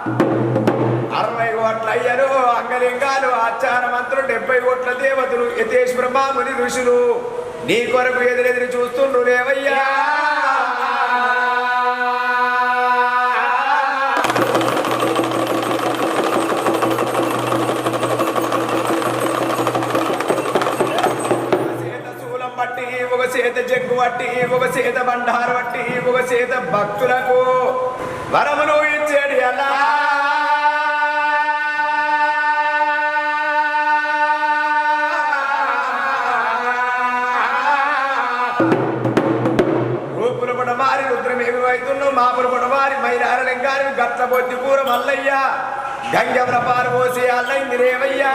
60 కోట్ల అయ్యరు అంగలింగాలు ఆచార మంత్రులు 70 కోట్ల దేవతలు యతేశ్వర మాముని ఋషులు నీ కొరకు ఎదురెదురు చూస్తుండ్రు రేవయ్యా. ఒక చేత జగ్గు వట్టి ఒక చేత బండారు వట్టి ఒక చేత భక్తులకు వరమును ఇచ్చేది అలా. రూపులు పడ మారి రుద్రమేమి వైతున్నావు మాపులు పడ మారి మైరార లింగారి గట్ల బొద్ది కూర మల్లయ్య గంగమ్ర పారు పోసి అల్లైంది రేవయ్యా.